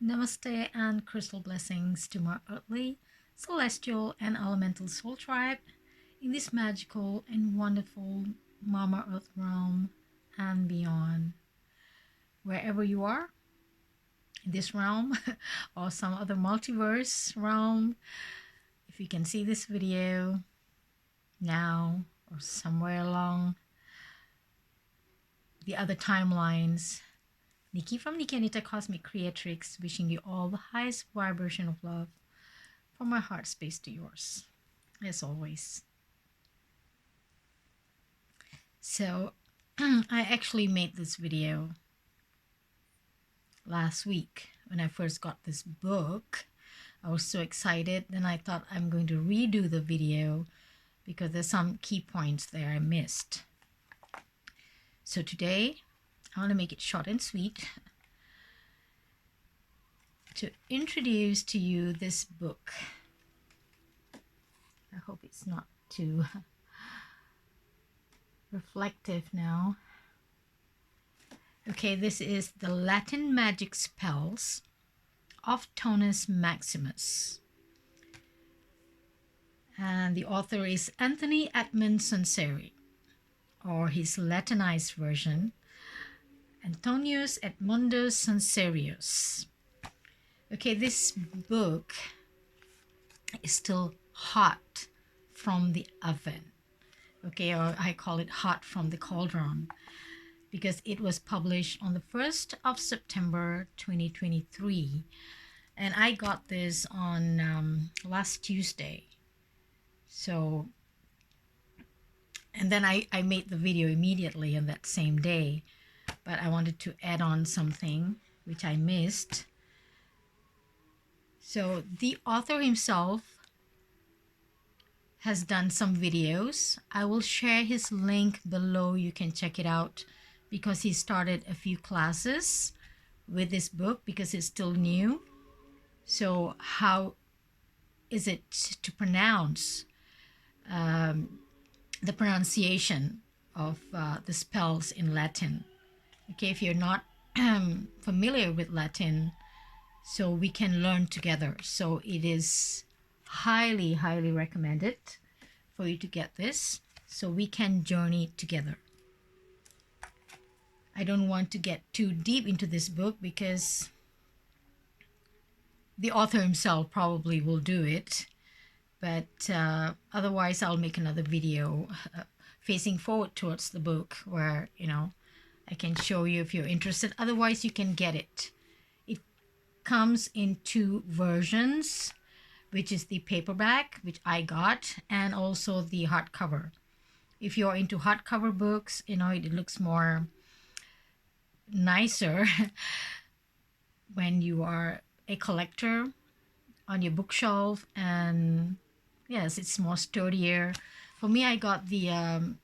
Namaste and crystal blessings to my earthly, celestial, and elemental soul tribe in this magical and wonderful Mama Earth realm and beyond. Wherever you are in this realm or some other multiverse realm, if you can see this video now or somewhere along the other timelines, Nikki from Nikki Anita Cosmic Creatrix, wishing you all the highest vibration of love from my heart space to yours, as always. So, I actually made this video last week when I first got this book. I was so excited, then I thought I'm going to redo the video because there's some key points there I missed. So today, I want to make it short and sweet to introduce to you this book. I hope it's not too reflective now. Okay, this is the Latin Magic Spells of TONUS MAXIMUS. And the author is Edmund Sunseri, or his Latinized version, Antonius Edmundus Sunserius. Okay, this book is still hot from the oven. Okay, or I call it hot from the cauldron, because it was published on the 1st of September 2023. And I got this on last Tuesday. So, and then I made the video immediately on that same day. But I wanted to add on something which I missed. So the author himself has done some videos. I will share his link below. You can check it out because he started a few classes with this book because it's still new. So how is it to pronounce the pronunciation of the spells in Latin? Okay, if you're not familiar with Latin, so we can learn together. So it is highly, highly recommended for you to get this so we can journey together. I don't want to get too deep into this book because the author himself probably will do it. But otherwise, I'll make another video facing forward towards the book where, you know, I can show you if you're interested. Otherwise, you can get it. It comes in two versions, which is the paperback, which I got, and also the hardcover. If you're into hardcover books, you know, it looks more nicer when you are a collector on your bookshelf. And yes, it's more sturdier. For me, I got the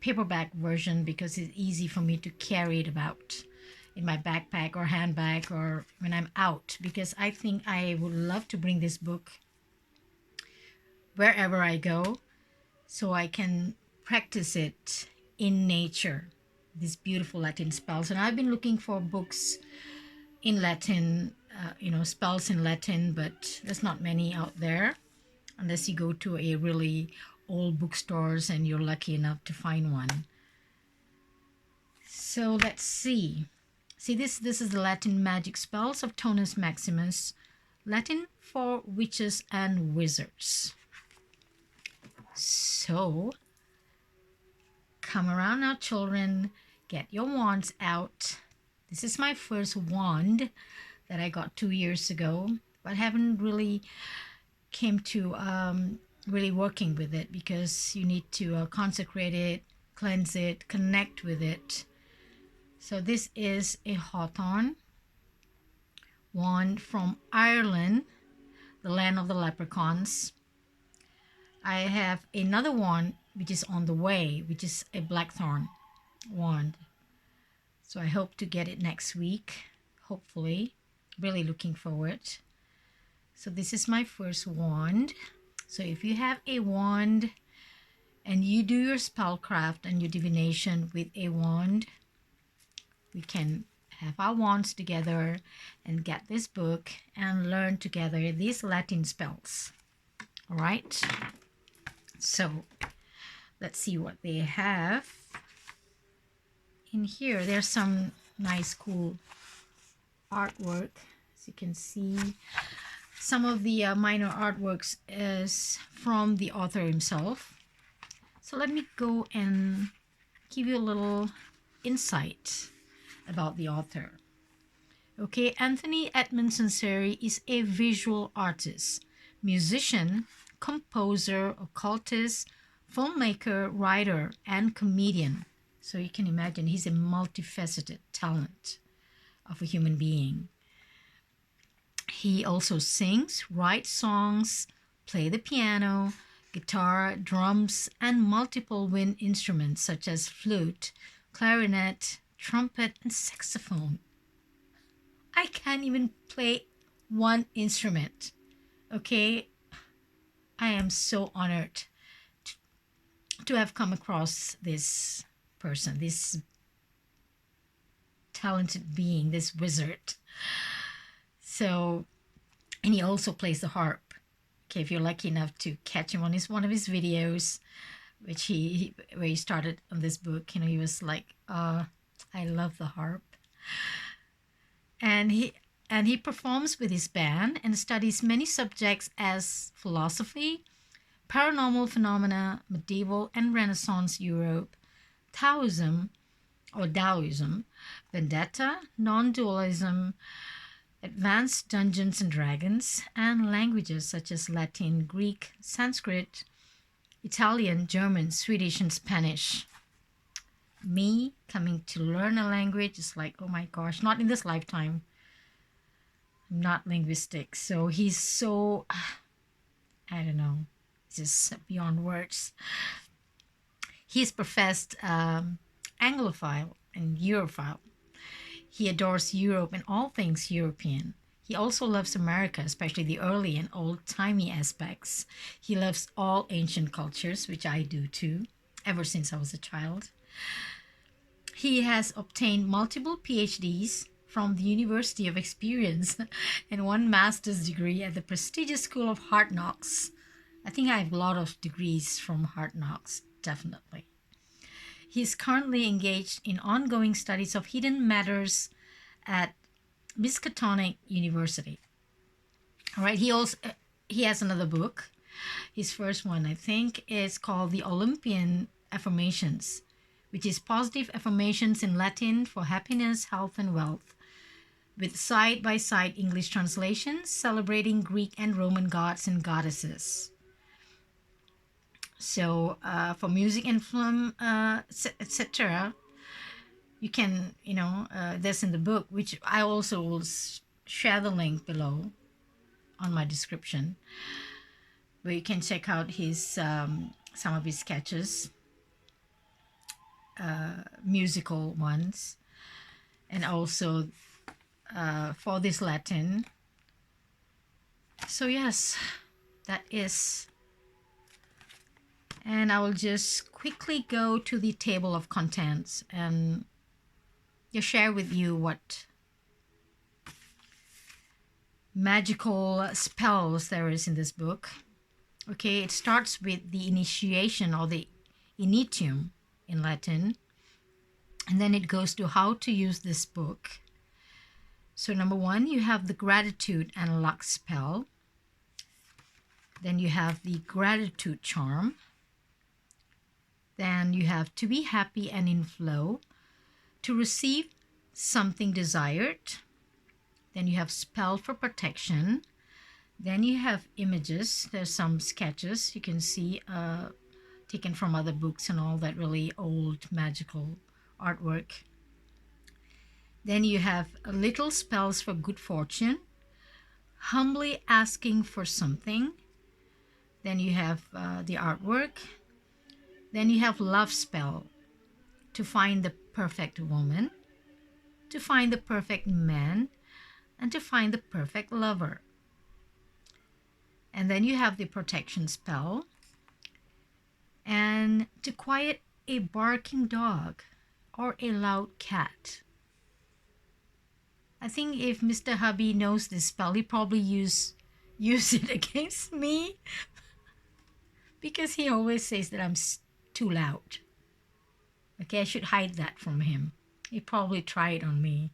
paperback version because it's easy for me to carry it about in my backpack or handbag or when I'm out, because I think I would love to bring this book wherever I go so I can practice it in nature, these beautiful Latin spells. And I've been looking for books in Latin, you know, spells in Latin, but there's not many out there unless you go to a really old bookstores and you're lucky enough to find one. So let's see. See, this is the Latin magic spells of TONUS MAXIMUS, Latin for witches and wizards. So come around now, children, get your wands out. This is my first wand that I got 2 years ago, but haven't really came to really working with it because you need to consecrate it, cleanse it, connect with it. So this is a hawthorn wand from Ireland, the land of the leprechauns. I have another one which is on the way, which is a blackthorn wand. So I hope to get it next week, hopefully. Really looking forward. So this is my first wand. So if you have a wand and you do your spellcraft and your divination with a wand, we can have our wands together and get this book and learn together these Latin spells. All right, so let's see what they have in here. There's some nice cool artwork, as you can see. Some of the minor artworks is from the author himself. So let me go and give you a little insight about the author. Okay, Anthony Edmund Sunseri is a visual artist, musician, composer, occultist, filmmaker, writer, and comedian. So you can imagine he's a multifaceted talent of a human being. He also sings, writes songs, plays the piano, guitar, drums, and multiple wind instruments such as flute, clarinet, trumpet, and saxophone. I can't even play one instrument. Okay, I am so honored to have come across this person, this talented being, this wizard. So, and he also plays the harp. Okay, if you're lucky enough to catch him on one of his videos, which where he started on this book, you know, he was like, I love the harp. And he performs with his band and studies many subjects as philosophy, paranormal phenomena, medieval and Renaissance Europe, Taoism, vendetta, non-dualism, advanced Dungeons and Dragons, and languages such as Latin, Greek, Sanskrit, Italian, German, Swedish, and Spanish. Me coming to learn a language is like, oh my gosh, not in this lifetime. I'm not linguistic. So he's so, I don't know, just beyond words. He's professed Anglophile and Europhile. He adores Europe and all things European. He also loves America, especially the early and old-timey aspects. He loves all ancient cultures, which I do too, ever since I was a child. He has obtained multiple PhDs from the University of Experience and one master's degree at the prestigious School of Hard Knocks. I think I have a lot of degrees from Hard Knocks, definitely. He is currently engaged in ongoing studies of hidden matters at Miskatonic University. All right, he has another book. His first one, I think, is called The Olympian Affirmations, which is positive affirmations in Latin for happiness, health, and wealth, with side-by-side English translations celebrating Greek and Roman gods and goddesses. So for music and film, etc., you can, there's in the book, which I also will share the link below on my description, where you can check out his some of his sketches, musical ones, and also for this Latin. So yes, that is. And I will just quickly go to the table of contents and just share with you what magical spells there is in this book. Okay, it starts with the initiation, or the initium in Latin, and then it goes to how to use this book. So number one, you have the gratitude and luck spell. Then you have the gratitude charm. Then you have to be happy and in flow, to receive something desired. Then you have spell for protection. Then you have images. There's some sketches you can see taken from other books and all that really old magical artwork. Then you have little spells for good fortune, humbly asking for something. Then you have the artwork. Then you have love spell, to find the perfect woman, to find the perfect man, and to find the perfect lover. And then you have the protection spell, and to quiet a barking dog or a loud cat. I think if Mr. Hubby knows this spell, he probably use it against me because he always says that I'm too loud. Okay, I should hide that from him. He probably tried on me.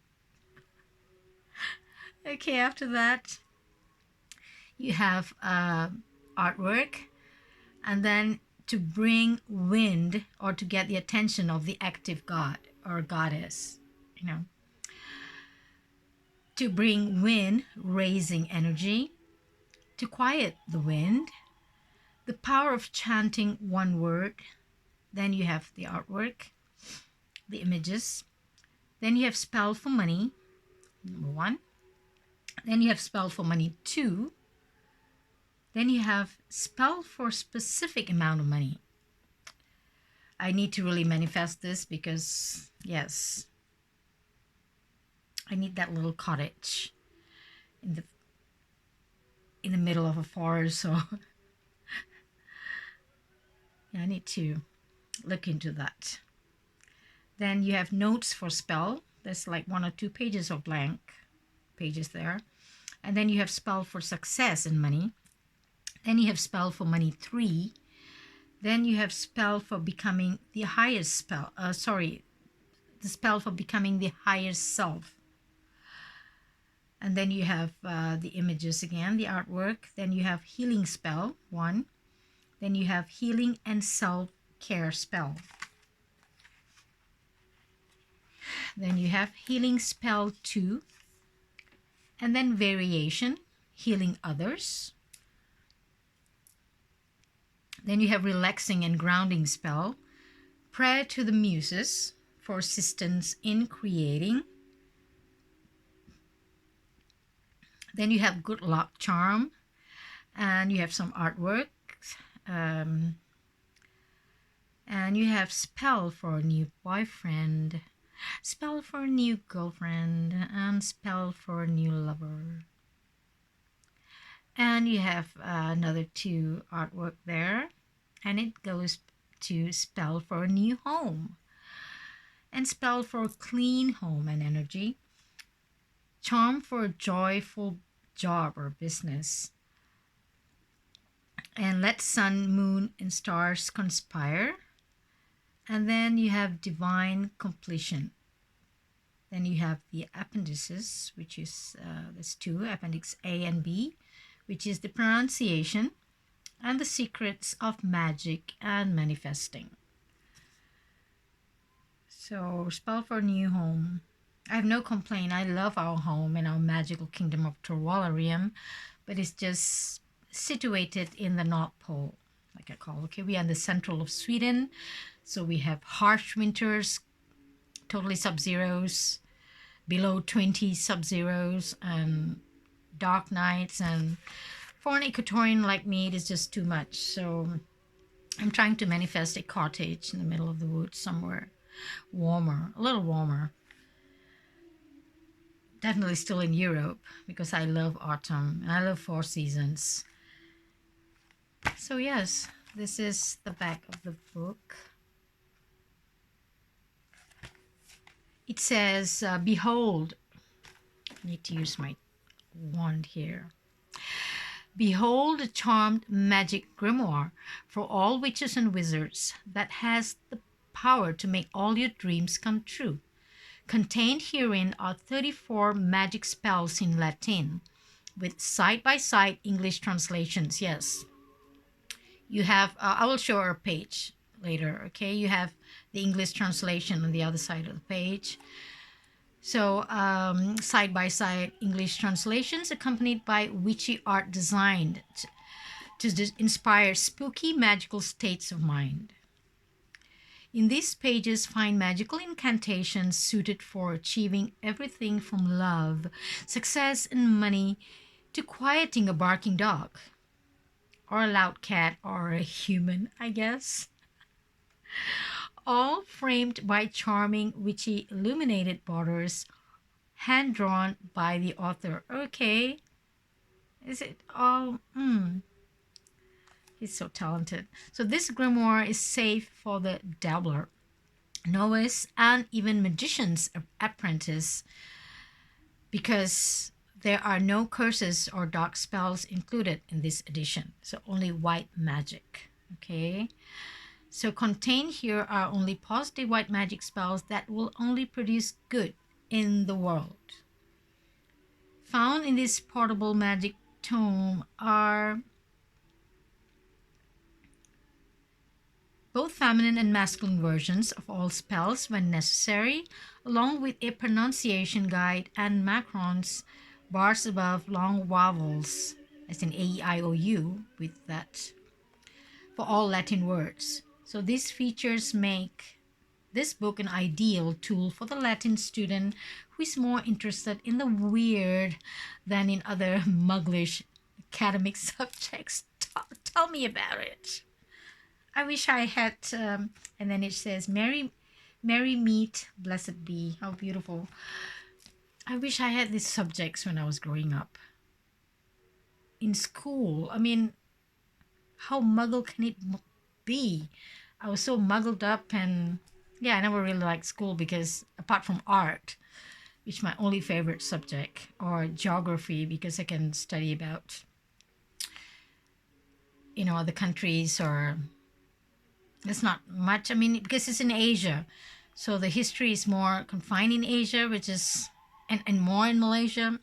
Okay, after that, you have artwork, and then to bring wind or to get the attention of the active god or goddess, you know, to bring wind, raising energy, to quiet the wind, the power of chanting one word. Then you have the artwork, the images. Then you have spell for money, number 1. Then you have spell for money 2. Then you have spell for specific amount of money. I need to really manifest this because, yes, I need that little cottage in the middle of a forest. So yeah, I need to look into that. Then you have notes for spell. There's like 1 or 2 pages of blank pages there. And then you have spell for success and money. Then you have spell for money 3. Then you have spell for becoming the highest spell. The spell for becoming the highest self. And then you have the images again, the artwork. Then you have healing spell 1. Then you have healing and self-care spell. Then you have healing spell 2. And then variation, healing others. Then you have relaxing and grounding spell, prayer to the muses for assistance in creating. Then you have good luck charm, and you have some artwork, and you have spell for a new boyfriend, spell for a new girlfriend, and spell for a new lover. And you have another 2 artwork there, and it goes to spell for a new home, and spell for a clean home and energy, charm for a joyful job or business, and let sun, moon, and stars conspire. And then you have divine completion. Then you have the appendices, which is there's 2, appendix A and B, which is the pronunciation and the secrets of magic and manifesting. So spell for a new home. I have no complaint. I love our home and our magical kingdom of Torwallarium, but it's just situated in the North Pole, like I call. Okay, we are in the central of Sweden, so we have harsh winters, totally sub-zeros, below 20 sub-zeros, and dark nights, and for an equatorian like me, it is just too much. So I'm trying to manifest a cottage in the middle of the woods somewhere warmer, a little warmer. Definitely still in Europe because I love autumn and I love 4 seasons. So yes, this is the back of the book. It says, behold, I need to use my wand here. Behold a charmed magic grimoire for all witches and wizards that has the power to make all your dreams come true. Contained herein are 34 magic spells in Latin with side-by-side English translations. Yes, you have, I will show a page later, okay? You have the English translation on the other side of the page. So side-by-side English translations accompanied by witchy art designed to inspire spooky magical states of mind. In these pages, find magical incantations suited for achieving everything from love, success, and money to quieting a barking dog, or a loud cat, or a human, I guess. All framed by charming, witchy, illuminated borders, hand-drawn by the author. Okay. Is it all? He's so talented. So this grimoire is safe for the dabbler, novice, and even magician's apprentice. because there are no curses or dark spells included in this edition. So only white magic. Okay. So contained here are only positive white magic spells that will only produce good in the world. Found in this portable magic tome are both feminine and masculine versions of all spells when necessary, along with a pronunciation guide and macrons, bars above long vowels, as in A-E-I-O-U, with that for all Latin words. So these features make this book an ideal tool for the Latin student who is more interested in the weird than in other mugglish academic subjects. Tell me about it. I wish I had, and then it says, Mary meet, blessed be. How beautiful. I wish I had these subjects when I was growing up. In school, I mean, how muggle can it be? I was so muggled up, and yeah, I never really liked school because apart from art, which is my only favorite subject, or geography, because I can study about, other countries, or there's not much. I mean, because it's in Asia, so the history is more confined in Asia, which is, and more in Malaysia.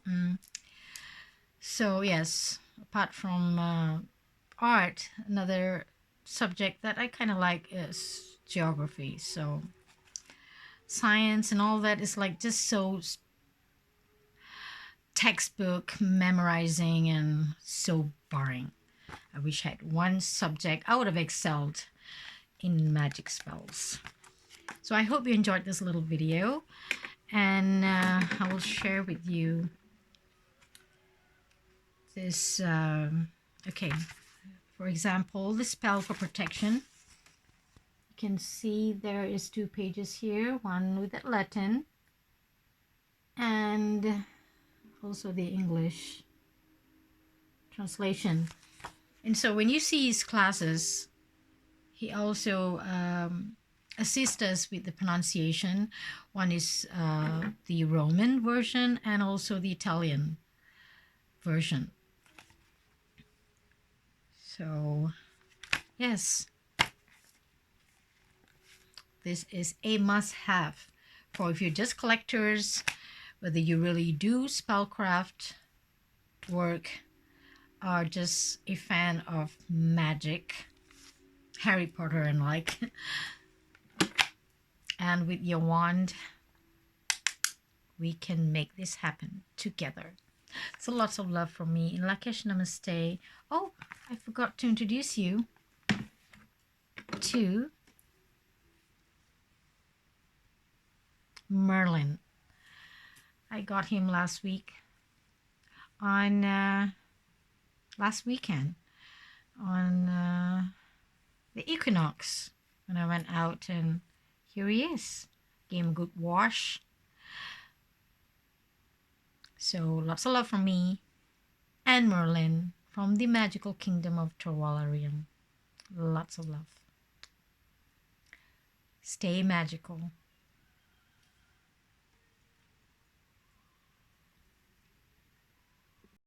So yes, apart from art, another subject that I kind of like is geography. So science and all that is like just so textbook memorizing and so boring. I wish I had one subject I would have excelled in magic spells. So I hope you enjoyed this little video, and I will share with you this. Okay, for example, the spell for protection. You can see there is 2 pages here, one with the Latin and also the English translation. And so when you see his classes, he also assists us with the pronunciation. One is the Roman version and also the Italian version. So, yes, this is a must-have for if you're just collectors, whether you really do spellcraft work or just a fan of magic, Harry Potter and like. And with your wand, we can make this happen together. So lots of love from me. In Lakesh Namaste. Oh, I forgot to introduce you to Merlin. I got him last week on last weekend on the equinox when I went out, and here he is. Gave him a good wash. So lots of love from me and Merlin from the magical kingdom of Torwalarium. Lots of love. Stay magical.